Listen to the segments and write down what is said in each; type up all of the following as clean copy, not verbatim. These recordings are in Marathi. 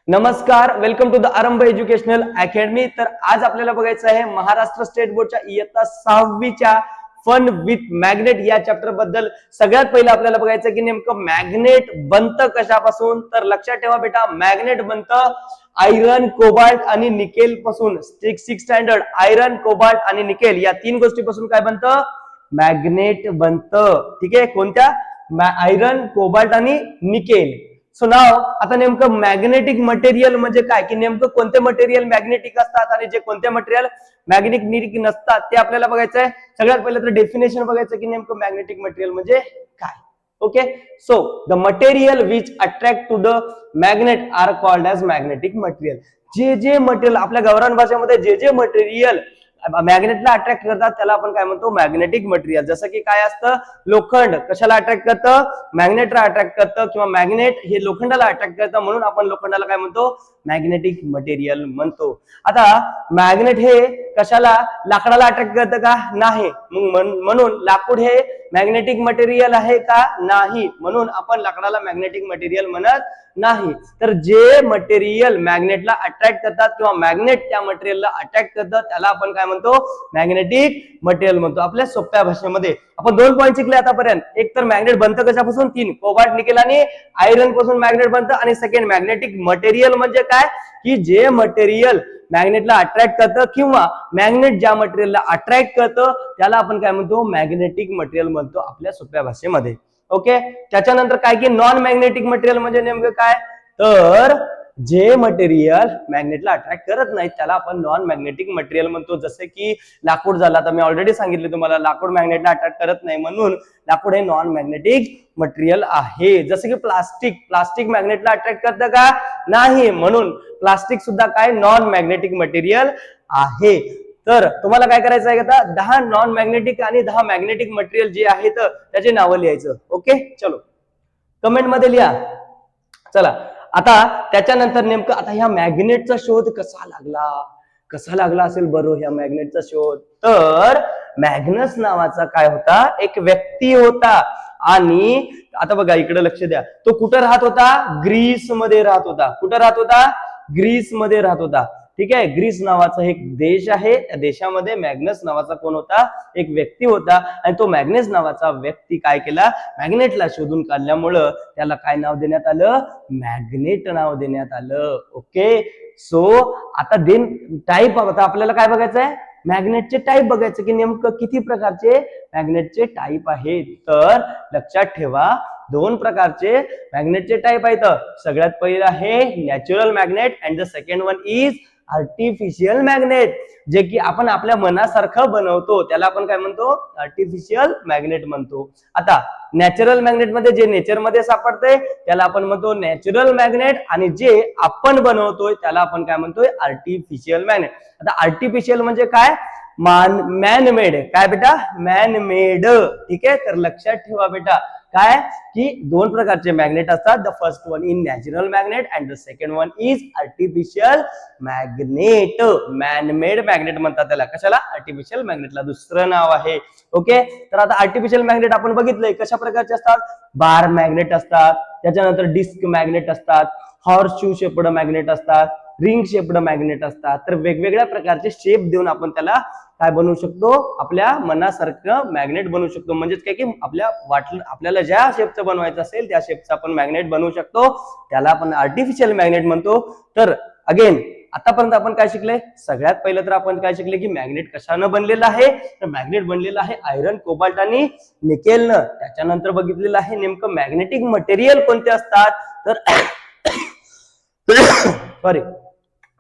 नमस्कार, वेलकम टू द आरंभ एज्युकेशनल अकॅडमी। तर आज आपल्याला बघायचं आहे महाराष्ट्र स्टेट बोर्डच्या इयत्ता 6वीच्या फन विथ मॅग्नेट या चॅप्टर बद्दल। सगळ्यात पहिलं आपल्याला बघायचं की नेमकं मॅग्नेट बनतं कशापासून। तर लक्षात ठेवा बेटा, मॅग्नेट बनतं आयरन, कोबाल्ट आणि निकेल पासून। 6 स्टँडर्ड आयरन, कोबाल्ट आणि निकेल या तीन गोष्टीपासून काय बनतं, मॅग्नेट बनतं। ठीक आहे, कोणत्या, आयरन, कोबाल्ट आणि निकेल। सो नाव आता नेमकं मॅग्नेटिक मटेरियल म्हणजे काय, की नेमकं कोणते मटेरियल मॅग्नेटिक असतात आणि जे कोणते मटेरियल मॅग्नेटिक नसतात ते आपल्याला बघायचं आहे। सगळ्यात पहिलं तर डेफिनेशन बघायचं की नेमकं मॅग्नेटिक मटेरियल म्हणजे काय। Okay, so the material which attract to the magnet are called as magnetic material. जे मटेरियल आपल्या गावरान भाषेमध्ये जे मटेरियल मॅग्नेटला अट्रॅक्ट करतात त्याला आपण काय म्हणतो, मॅग्नेटिक मटेरियल। जसं की काय असतं, लोखंड कशाला अट्रॅक्ट करतं, मॅग्नेटला अट्रॅक्ट करतं, किंवा मॅग्नेट हे लोखंडाला अट्रॅक्ट करतं, म्हणून आपण लोखंडाला काय म्हणतो, मॅग्नेटिक मटेरियल म्हणतो। आता मॅग्नेट हे कशाला, लाकडाला अट्रॅक्ट करतं का, नाही, म्हणून लाकूड हे मॅग्नेटिक मटेरियल आहे का, नाही, म्हणून आपण लाकडाला मॅग्नेटिक मटेरियल म्हणत नाही। तर जे मटेरियल मॅग्नेटला अट्रॅक्ट करतात किंवा मॅग्नेट त्या मटेरियलला अट्रॅक्ट करतं त्याला आपण काय म्हणतो, मॅग्नेटिक मटेरियल म्हणतो। आपल्या सोप्या भाषेमध्ये आपण 2 पॉइंट शिकले आतापर्यंत। एक तर मॅग्नेट बनतं कशापासून, 3 कोबाल्ट, निकेल आणि आयरन पासून मॅग्नेट बनतं, आणि सेकंड मॅग्नेटिक मटेरियल म्हणजे काय, की जे मटेरियल मॅग्नेटला अट्रॅक्ट करतं किंवा मॅग्नेट ज्या मटेरियलला अट्रॅक्ट करतं त्याला आपण काय म्हणतो, मॅग्नेटिक मटेरियल म्हणतो आपल्या सोप्या भाषेमध्ये। ओके, त्याच्यानंतर काय की नॉन मॅग्नेटिक मटेरियल म्हणजे नेमकं काय, तर जे मटेरियल मॅग्नेटला अट्रॅक्ट करत नाही त्याला आपण नॉन मॅग्नेटिक मटेरियल म्हणतो। जसे की लाकूड झाला, तर मी ऑलरेडी सांगितले तुम्हाला लाकूड मॅग्नेटला अट्रॅक्ट करत नाही म्हणून लाकूड हे नॉन मॅग्नेटिक मटेरियल आहे। जसे की प्लास्टिक मॅग्नेटला अट्रॅक्ट करतं का, नाही, म्हणून प्लास्टिक सुद्धा काय, नॉन मॅग्नेटिक मटेरियल आहे। तर तुम्हाला काय करायचं आहे, आता 10 नॉन मॅग्नेटिक आणि 10 मॅग्नेटिक मटेरियल जे आहेत त्याचे नावं लिहायचं। ओके, चलो कमेंट मध्ये लिहा। चला आता त्याच्यानंतर नेमकं आता ह्या मॅग्नेटचा शोध कसा लागला असेल बरोबर ह्या मॅग्नेटचा शोध। तर मॅग्नस नावाचा काय होता, एक व्यक्ती होता, आणि आता बघा इकडे लक्ष द्या, तो कुठं राहत होता, ग्रीस मध्ये राहत होता। कुठं राहत होता, ग्रीस मध्ये राहत होता। ठीक आहे, ग्रीस नावाचा एक देश आहे, त्या देशामध्ये मॅग्नस नावाचा कोण होता, एक व्यक्ती होता, आणि तो मॅग्नस नावाचा व्यक्ती काय केला, मॅग्नेटला शोधून काढल्यामुळं त्याला काय नाव देण्यात आलं, मॅग्नेट नाव देण्यात आलं। ओके, सो आता टाईप आता आपल्याला काय बघायचं आहे, मॅग्नेटचे टाईप बघायचं की नेमकं किती प्रकारचे मॅग्नेटचे टाईप आहेत। तर लक्षात ठेवा 2 प्रकारचे मॅग्नेटचे टाईप आहेत। सगळ्यात पहिलं आहे natural magnet and the second one is artificial magnet. जे की आपण आपल्या मनासारखं बनवतो त्याला आपण काय म्हणतो, आर्टिफिशियल मॅग्नेट म्हणतो। आता नॅचरल मॅग्नेट मध्ये जे नेचर मध्ये सापडते त्याला आपण म्हणतो नॅचरल मॅग्नेट, आणि जे आपण बनवतोय त्याला आपण काय म्हणतोय, आर्टिफिशियल मॅग्नेट। आता आर्टिफिशियल म्हणजे काय, मॅन मेड। काय बेटा, मॅन मेड। ठीक आहे, तर लक्षात ठेवा बेटा काय, की 2 प्रकारचे मॅग्नेट असतात। The first one is natural magnet and the second one is artificial magnet. Man made magnet म्हणतात त्याला, कशाला, आर्टिफिशियल मॅग्नेटला दुसरं नाव आहे। ओके, तर आता आर्टिफिशियल मॅग्नेट आपण बघितलंय कशा प्रकारचे असतात, बार मॅग्नेट असतात, त्याच्यानंतर डिस्क मॅग्नेट असतात, हॉर्स शू शेप्ड मॅग्नेट असतात, रिंग शेप्ड मॅग्नेट असतात। तर वेगवेगळ्या प्रकारचे शेप देऊन आपण त्याला काय बनवू शकतो, आपल्या मनासारखं मॅग्नेट बनवू शकतो। म्हणजेच काय की आपल्याला ज्या शेपचं बनवायचं असेल त्या शेपचं आपण मॅग्नेट बनवू शकतो, त्याला आपण आर्टिफिशियल मॅग्नेट म्हणतो। तर अगेन आतापर्यंत आपण काय शिकले, सगळ्यात पहिलं तर आपण काय शिकले की मॅग्नेट कशानं बनलेलं आहे, तर मॅग्नेट बनलेलं आहे आयरन, कोबाल्ट आणि निकेलनं। त्याच्यानंतर बघितलेलं आहे नेमकं मॅग्नेटिक मटेरियल कोणते असतात, तर सॉरी,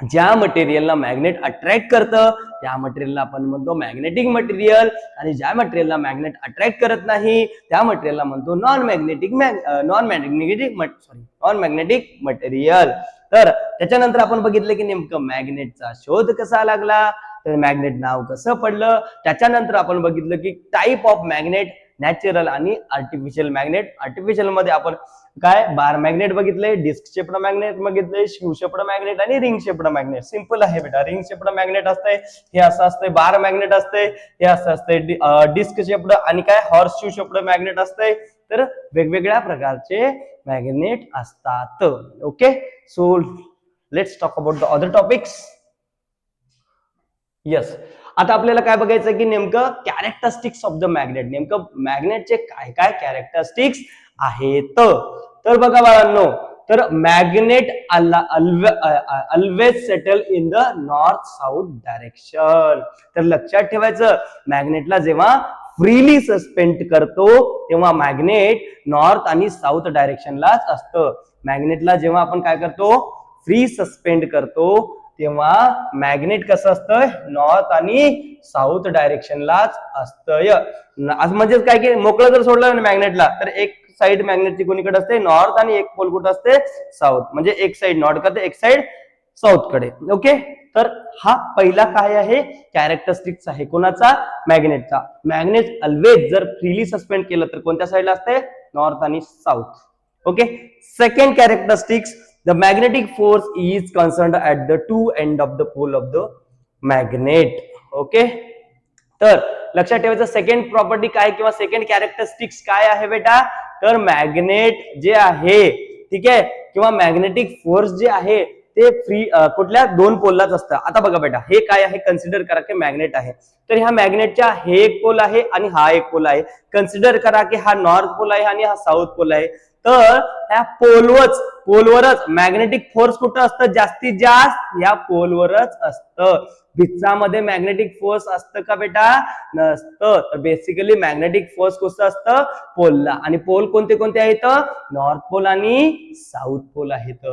ज्या मटेरियलला मॅग्नेट अट्रॅक्ट करतं त्या मटेरियलला आपण म्हणतो मॅग्नेटिक मटेरियल, आणि ज्या मटेरियलला मॅग्नेट अट्रॅक्ट करत नाही त्या मटेरियलला म्हणतो नॉन मॅग्नेटिक मटेरियल। तर त्याच्यानंतर आपण बघितलं की नेमकं मॅग्नेटचा शोध कसा लागला, तर मॅग्नेट नाव कसं पडलं। त्याच्यानंतर आपण बघितलं की टाईप ऑफ मॅग्नेट, नॅचरल आणि आर्टिफिशियल मॅग्नेट। आर्टिफिशियल मध्ये आपण काय, बार मॅग्नेट बघितले, डिस्क शेप्ड मॅग्नेट बघितले, शू शेप्ड मॅग्नेट आणि रिंग शेप्ड मॅग्नेट। सिंपल आहे बेटा, रिंग शेप्ड मॅग्नेट असते हे असं असते, बार मॅग्नेट असते हे असं असते, डिस्क शेप्ड आणि काय, हॉर्स शू शेप्ड मॅग्नेट असते। तर वेगवेगळ्या प्रकारचे मॅग्नेट असतात। Okay, so let's talk about the other topics. Yes, आता आपल्याला काय बघायचं की नेमकं कॅरेक्टरिस्टिक्स ऑफ द मॅग्नेट, नेमकं मॅग्नेटचे काय काय कॅरेक्टरिस्टिक्स आहेत. तर बघा बाळांनो, तर magnet always settle in the north south direction. तर लक्षात ठेवायचं, मॅग्नेटला जेव्हा फ्रीली सस्पेंड करतो तेव्हा मॅग्नेट नॉर्थ आणि साऊथ डायरेक्शनलाच असतं. मॅग्नेटला जेव्हा आपण काय करतो, फ्री सस्पेंड करतो तेव्हा मॅग्नेट कसं असतं, नॉर्थ आणि साऊथ डायरेक्शनलाच असतंय. म्हणजेच काय की मोकळं जर सोडलं मॅग्नेटला तर एक साइड मॅग्नेटची कोणीकडे असते, नॉर्थ, आणि एक पोल कुठं असते, साऊथ. म्हणजे एक साइड नॉर्थ कडे, एक साइड साऊथ कडे. ओके, तर हा पहिला काय आहे, कॅरेक्टरिस्टिक्स आहे कोणाचा, मॅग्नेटचा. मॅग्नेट ऑलवेज जर फ्रीली सस्पेंड केलं तर कोणत्या साइडला असते, नॉर्थ आणि south. Okay, second characteristics, the magnetic force is concerned at the two end of the pole of the magnet. Okay, तर लक्षात ठेवायचं सेकंड प्रॉपर्टी काय किंवा सेकंड कॅरेक्टरिस्टिक्स काय आहे बेटा, तर मॅग्नेट जे आहे, ठीक आहे, किंवा मॅग्नेटिक फोर्स जे आहे ते फ्री कुठल्या दोन पोललाच असतं. आता बघा बेटा, हे काय आहे, कन्सिडर करा की मॅग्नेट आहे, तर ह्या मॅग्नेटच्या हे एक पोल आहे आणि हा एक पोल आहे. कन्सिडर करा की हा नॉर्थ पोल आहे आणि हा साऊथ पोल आहे. तर त्या पोलवरच मॅग्नेटिक फोर्स कुठं असतं, जास्तीत जास्त या पोलवरच असतं. भित्तामध्ये मॅग्नेटिक फोर्स असतं का बेटा, नसतं. तर बेसिकली मॅग्नेटिक फोर्स कसं असतं, पोलला. आणि पोल कोणते कोणते आहेत, नॉर्थ पोल आणि साऊथ पोल आहेत.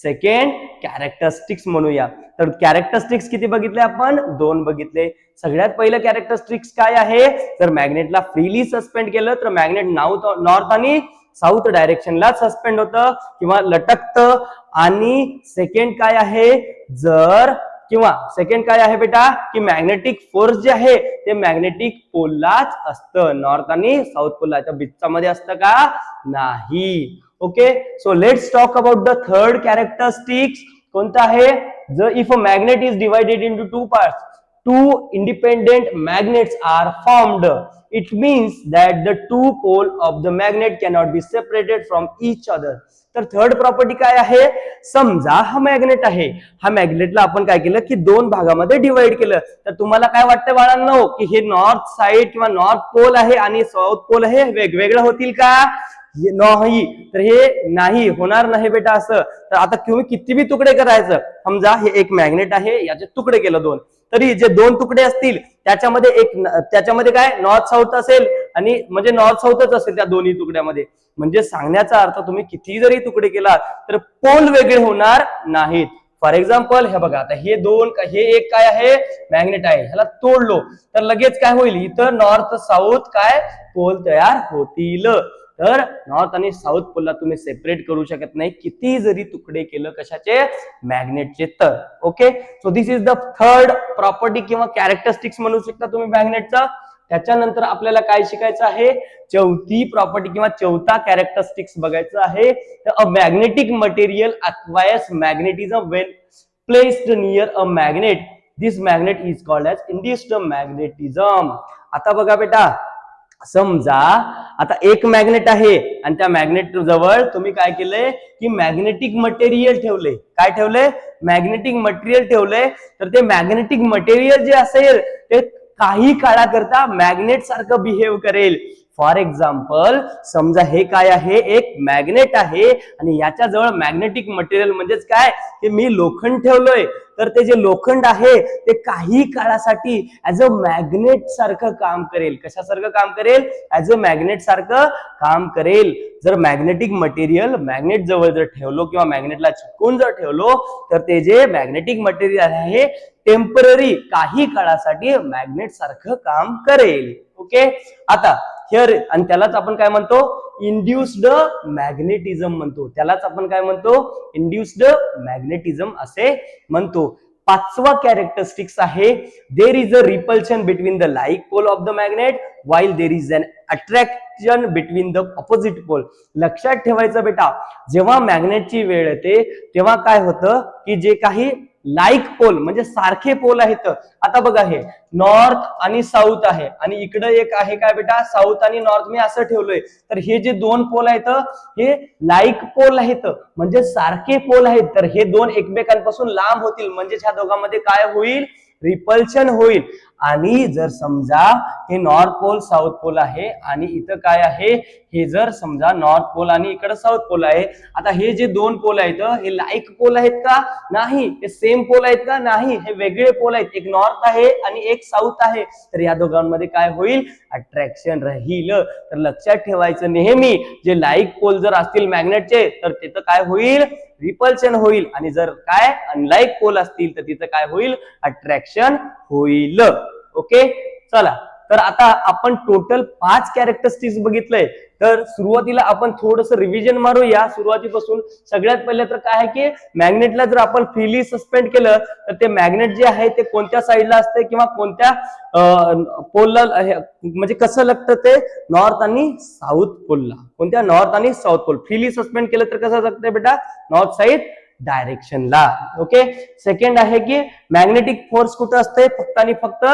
सेकंड कॅरेक्टरिस्टिक्स म्हणूया. तर कॅरेक्टरिस्टिक्स किती बघितले आपण, दोन बघितले. सगळ्यात पहिलं कॅरेक्टरिस्टिक्स काय आहे, तर मॅग्नेटला फ्रीली सस्पेंड केलं तर मॅग्नेट नॉर्थ आणि साऊथ डायरेक्शनला सस्पेंड होतं किंवा लटकतं. आणि सेकंड काय आहे, सेकंड काय आहे बेटा, की मॅग्नेटिक फोर्स जे आहे ते मॅग्नेटिक पोललाच असतं, नॉर्थ आणि साऊथ पोलला बिच्चामध्ये असतं का, नाही. Okay, so let's talk about the third characteristics. कोणता आहे, जर if a magnet is divided into two parts, two independent magnets are formed. It means that the two poles of the magnet cannot be separated from each other. तर थर्ड प्रॉपर्टी काय आहे, समजा हा मॅग्नेट आहे, हा मॅग्नेटला आपण काय केलं की दोन भागामध्ये डिवाइड केलं. तर तुम्हाला काय वाटतं बाळांनो, की हे नॉर्थ साइड किंवा नॉर्थ पोल आहे आणि साऊथ पोल हे वेगवेगळं होतील का, नाही. तर हे नाही होणार नाही बेटा असं. तर आता तुम्ही किती बी तुकडे करायचं, समजा हे एक मॅग्नेट आहे, याचे तुकडे केलं दोन, तरी जे दोन तुकडे असतील त्याच्यामध्ये काय नॉर्थ साऊथ असेल, आणि म्हणजे नॉर्थ साऊथच असेल त्या दोन्ही तुकड्यामध्ये. म्हणजे सांगण्याचा अर्थ तुम्ही किती जरी तुकडे केला तर पोल वेगळे होणार नाहीत. फॉर एक्झाम्पल हे बघा, आता हे एक काय आहे, मॅग्नेट आहे, ह्याला तोडलो तर लगेच काय होईल, इथं नॉर्थ साऊथ काय पोल तयार होतील. तर नॉर्थ आणि साऊथ पोलला तुम्ही सेपरेट करू शकत नाही किती जरी तुकडे केलं, कशाचे, मॅग्नेटचे. तर okay, so this is the third property किंवा कॅरेक्टरिस्टिक्स म्हणू शकता तुम्ही मॅग्नेटचा. त्याच्यानंतर आपल्याला काय शिकायचं आहे, चौथी प्रॉपर्टी किंवा चौथा कॅरेक्टरिस्टिक्स बघायचं आहे. तर a magnetic material acquires magnetism when placed near a magnet. This magnet is called as induced magnetism. आता बघा बेटा, समजा आता एक मॅग्नेट आहे आणि त्या मॅग्नेट जवळ तुम्ही काय केलंय की मॅग्नेटिक मटेरियल ठेवले. काय ठेवलंय, मॅग्नेटिक मटेरियल ठेवलंय. तर ते मॅग्नेटिक मटेरियल जे असेल ते काही काळाकरता मॅग्नेट सारखं बिहेव करेल. फॉर एक्झाम्पल, समजा हे काय आहे, एक मॅग्नेट आहे आणि याच्या जवळ मॅग्नेटिक मटेरियल म्हणजेच काय, की मी लोखंड ठेवलोय. तर ते जे लोखंड आहे ते काही काळासाठी ऍज अ मॅग्नेट सारखं काम करेल. कशासारखं काम करेल, ऍज अ मॅग्नेट सारखं काम करेल. जर मॅग्नेटिक मटेरियल मॅग्नेट जवळ जर ठेवलो किंवा मॅग्नेटला चिटकून जर ठेवलो तर ते जे मॅग्नेटिक मटेरियल आहे टेम्पररी, काही काळासाठी मॅग्नेट सारखं काम करेल. ओके, आता हिअर, आणि त्यालाच आपण काय म्हणतो, इंड्युस्ड मॅग्नेटिझम म्हणतो. त्यालाच आपण काय म्हणतो, इंड्युस्ड मॅग्नेटिझम असे म्हणतो. पाचवा कॅरेक्टरिस्टिक्स आहे, there is a repulsion between the like pole of the magnet while there is an attraction between the opposite pole. लक्षात ठेवायचं बेटा, जेव्हा मॅग्नेटची वेळ येते तेव्हा काय होतं की जे काही लाईक पोल म्हणजे सारखे पोल आहेत. आता बघा हे नॉर्थ आणि साऊथ आहे आणि इकडे एक आहे काय बेटा साऊथ आणि नॉर्थ मी असं ठेवलोय. तर हे जे दोन पोल आहेत हे लाईक पोल आहेत म्हणजे सारखे पोल आहेत. तर हे दोन एकमेकांपासून लांब होतील म्हणजे ह्या दोघांमध्ये काय होईल रिपल्शन होईल. आणि जर समजा हे नॉर्थ पोल साऊथ पोल आहे आणि इथं काय आहे हे जर समजा नॉर्थ पोल आणि इकडे साऊथ पोल आहे. आता हे जे दोन पोल आहेत हे लाईक पोल आहेत का नाही, हे सेम पोल आहेत का नाही, हे वेगळे पोल आहेत. एक नॉर्थ आहे आणि एक साऊथ आहे. तर या दोघांमध्ये काय होईल अट्रॅक्शन राहील. तर लक्षात ठेवायचं नेहमी जे लाईक पोल जर असतील मॅग्नेटचे तर तिथं काय होईल रिपल्शन होईल आणि जर काय अनलाईक पोल असतील तर तिथं काय होईल अट्रॅक्शन होईल. ओके चला तर आता आपण टोटल 5 कॅरेक्टरिस्टिक्स बघितलंय. तर सुरुवातीला आपण थोडंसं रिव्हिजन मारूया सुरुवातीपासून. सगळ्यात पहिले तर काय आहे की मॅग्नेटला जर आपण फ्रीली सस्पेंड केलं तर ते मॅग्नेट जे आहे ते कोणत्या साईडला असते किंवा कोणत्या पोलला म्हणजे कसं लागतं ते नॉर्थ आणि साऊथ पोलला. कोणत्या नॉर्थ आणि साऊथ पोल फ्रीली सस्पेंड केलं तर कसं लागतं बेटा नॉर्थ साईड डायरेक्शनला. ओके सेकंड आहे की मॅग्नेटिक फोर्स कुठं असते फक्त आणि फक्त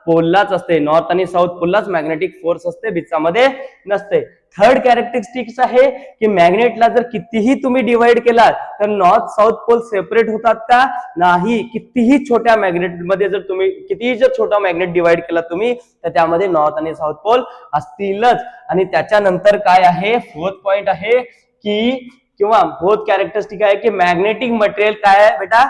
पोललाच असते. नॉर्थ आणि साऊथ पोललाच मॅग्नेटिक फोर्स असते बिचामध्ये नसते. थर्ड कॅरेक्टरिस्टिक्स आहे की मॅग्नेटला जर कितीही तुम्ही डिवाइड केला तर नॉर्थ साऊथ पोल सेपरेट होतात का नाही. कितीही छोट्या मॅग्नेट मध्ये जर तुम्ही कितीही जर छोटा मॅग्नेट डिवाइड केला तुम्ही तर त्यामध्ये नॉर्थ आणि साऊथ पोल असतीलच. आणि त्याच्यानंतर काय आहे फोर्थ पॉइंट आहे की किंवा फोर्थ कॅरेक्टरिस्टिक आहे की मॅग्नेटिक मटेरियल काय आहे बेटा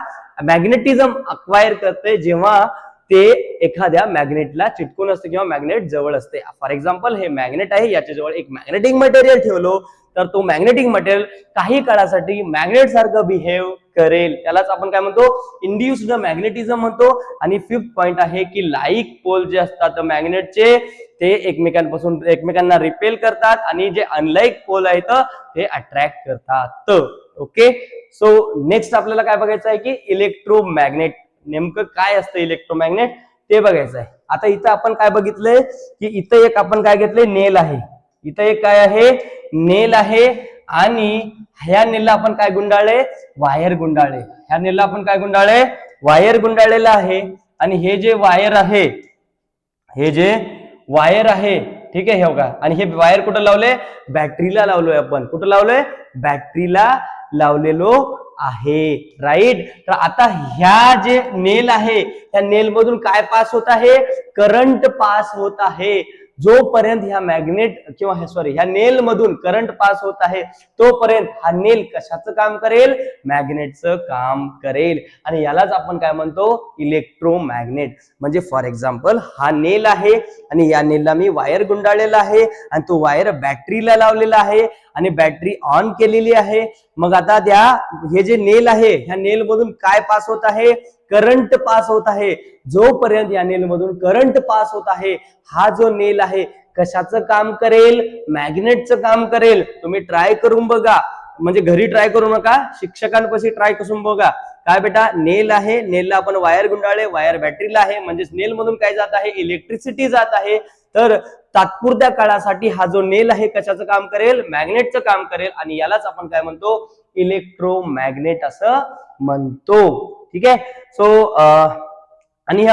मॅग्नेटिझम अक्वायर करते जेव्हा ते एखाद्या मॅग्नेटला चिटकून असते किंवा मॅग्नेट जवळ असते. फॉर एक्झाम्पल हे मॅग्नेट आहे याच्या जवळ एक मॅग्नेटिक मटेरियल ठेवलो तर तो मॅग्नेटिक मटेरियल काही काळासाठी मॅग्नेट सारखं बिहेव करेल त्यालाच आपण काय म्हणतो इंड्युस्ड मॅग्नेटिझम म्हणतो. आणि फिफ्थ पॉइंट आहे की लाईक पोल जे असतात मॅग्नेटचे ते एकमेकांना रिपेल करतात आणि जे अनलाईक पोल आहेत ते अट्रॅक्ट करतात. ओके सो नेक्स्ट आपल्याला काय बघायचं आहे की इलेक्ट्रोमॅग्नेट नेमकं काय असतं इलेक्ट्रोमॅग्नेट ते बघायचं आहे. आता इथं आपण काय बघितलंय की इथं एक आपण काय घेतलंय नेल आहे. इथं एक काय आहे नेल आहे आणि ह्या नेलला आपण काय गुंडाळले वायर गुंडाळले. ह्या नेलला आपण काय गुंडाळले वायर गुंडाळलेला आहे. आणि हे जे वायर आहे ठीक आहे हे बघा. आणि हे वायर कुठं लावले बॅटरीला लावलोय आपण. कुठं लावलोय बॅटरीला लावलेलो आहे राईट. तर आता ह्या जे नेल आहे त्या नेल मधून काय पास होत आहे करंट पास होत आहे. जोपर्यंत ह्या मॅग्नेट किंवा ह्या नेल मधून करंट पास होत आहे तोपर्यंत हा नेल कशाचं काम करेल मॅग्नेटचं काम करेल. आणि यालाच आपण काय म्हणतो इलेक्ट्रोमॅग्नेट. म्हणजे फॉर एक्झाम्पल हा नेल आहे आणि या नेलला मी वायर गुंडाळलेला आहे आणि तो वायर बॅटरीला लावलेला आहे आणि बॅटरी ऑन केलेली आहे. मग आता हे जे नेल आहे ह्या नेल मधून काय पास होत आहे करंट पास होत आहे. जोपर्यंत या नेल मधून करंट पास होत आहे हा जो नेल आहे कशाचं काम करेल मॅग्नेटचं काम करेल. तुम्ही ट्राय करून बघा म्हणजे घरी ट्राय करू नका शिक्षकांपाशी ट्राय करून बघा. काय बेटा नेल आहे नेलला आपण वायर गुंडाळले वायर बॅटरीला आहे म्हणजे नेल मधून काय जात आहे इलेक्ट्रिसिटी जात आहे. तर तात्पुरत्या काळासाठी हा जो नेल आहे कशाचं काम करेल मॅग्नेटचं काम करेल आणि यालाच आपण काय म्हणतो इलेक्ट्रोमॅग्नेट असं म्हणतो. ठीक आहे सो आणि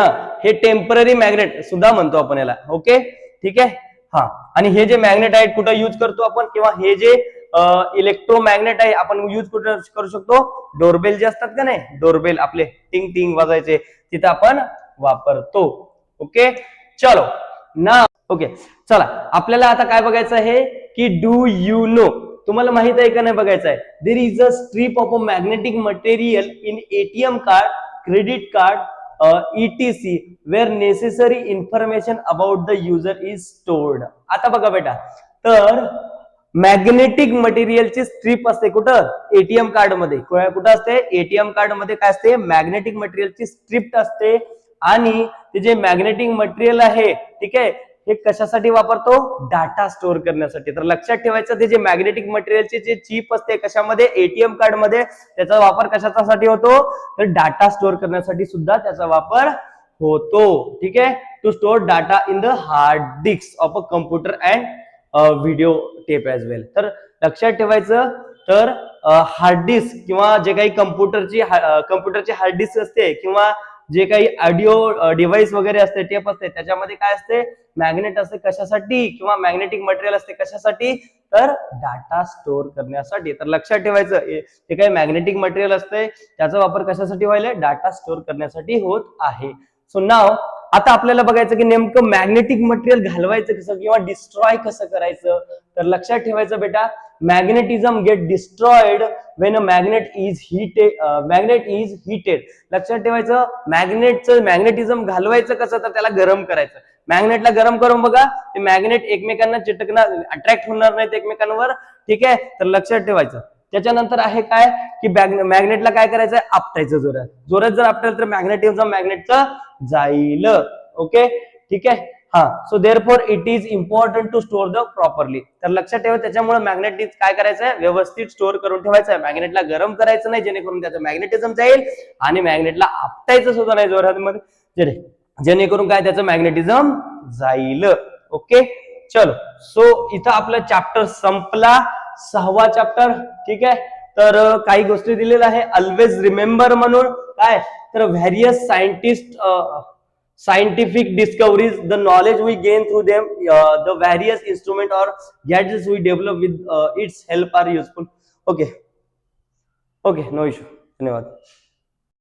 हे टेम्पररी मॅग्नेट सुद्धा म्हणतो आपण याला. ओके ठीक आहे हा. आणि हे जे मॅग्नेट आहे कुठं युज करतो आपण किंवा हे जे इलेक्ट्रोमॅग्नेट आहे आपण युज कुठं करू शकतो डोरबेल जे असतात का नाही डोरबेल आपले टिंग टिंग वाजायचे तिथं आपण वापरतो. ओके चलो ना ओके चला आपल्याला आता काय बघायचं आहे की डू यू नो तुम्हाला माहित आहे का नाही बघायचं आहे. There is a strip of a magnetic material in ATM card credit card ETC where necessary information about the user is stored. आता बघा बेटा तर मॅग्नेटिक मटेरियलची स्ट्रीप असते कुठं एटीएम कार्ड मध्ये. कुठं असते एटीएम कार्ड मध्ये काय असते मॅग्नेटिक मटेरियलची स्ट्रीप असते. आणि ते जे मॅग्नेटिक मटेरियल आहे ठीक आहे हे कशासाठी वापरतो डाटा स्टोअर करण्यासाठी. तर लक्षात ठेवायचं ते जे मॅग्नेटिक मटेरियलचे जे चिप असते कशामध्ये एटीएम कार्ड मध्ये त्याचा वापर कशासाठी होतो तर डाटा स्टोअर करण्यासाठी सुद्धा त्याचा वापर होतो. ठीक आहे to store data in the hard disk of a computer and video tape as well. तर लक्षात ठेवायचं तर हार्ड डिस्क किंवा जे काही कम्प्युटरची हार्ड डिस्क असते किंवा जे काही ऑडिओ डिव्हाइस वगैरे असते, टेप असते, त्याच्यामध्ये काय असते, मॅग्नेट असते. कशासाठी? किंवा मॅग्नेटिक मटेरियल असते कशासाठी? तर डाटा स्टोअर करण्यासाठी. तर लक्षात ठेवायचं, जे काही मॅग्नेटिक मटेरियल असते त्याचा वापर कशासाठी व्हायला? डाटा स्टोअर करण्यासाठी होत आहे. सो नाव आता आपल्याला बघायचं की नेमकं मॅग्नेटिक मटेरियल घालवायचं कसं किंवा डिस्ट्रॉय कसं करायचं. तर लक्षात ठेवायचं बेटा, magnetism get destroyed when a magnet is heated. लक्षात ठेवायचं, मॅग्नेटिझम घालवायचं कसं, तर त्याला गरम करायचं. मॅग्नेटला गरम करून बघा, ते मॅग्नेट एकमेकांना चिटकणार, अट्रॅक्ट होणार नाहीत एकमेकांवर. ठीक आहे, तर लक्षात ठेवायचं. त्याच्यानंतर आहे काय की मॅग्नेटला काय करायचं? आपटायचं जोरात. जोरात जर आपटायचं तर मॅग्नेटिझम मॅग्नेटचं जाईल. ओके, ठीक आहे. हा, so therefore it is important to store the properly. तर लक्षात ठेवा, त्याच्यामुळे मॅग्नेट काय करायचंय? व्यवस्थित स्टोअर करून ठेवायचं आहे. मॅग्नेटला गरम करायचं नाही, जेणेकरून त्याचं मॅग्नेटिझम जाईल, आणि मॅग्नेटला आपटायचं सुद्धा नाही जोरात मध्ये, जेणेकरून काय त्याचं मॅग्नेटिझम जाईल. ओके, चलो. सो इथं आपला चॅप्टर संपला, 6वा चॅप्टर. ठीक आहे, तर काही गोष्टी दिलेल्या आहे ऑलवेज रिमेंबर म्हणून. काय तर various scientific discoveries, the knowledge we gain through them, the various instrument or gadgets we develop with its help are useful. Okay, no issue. धन्यवाद.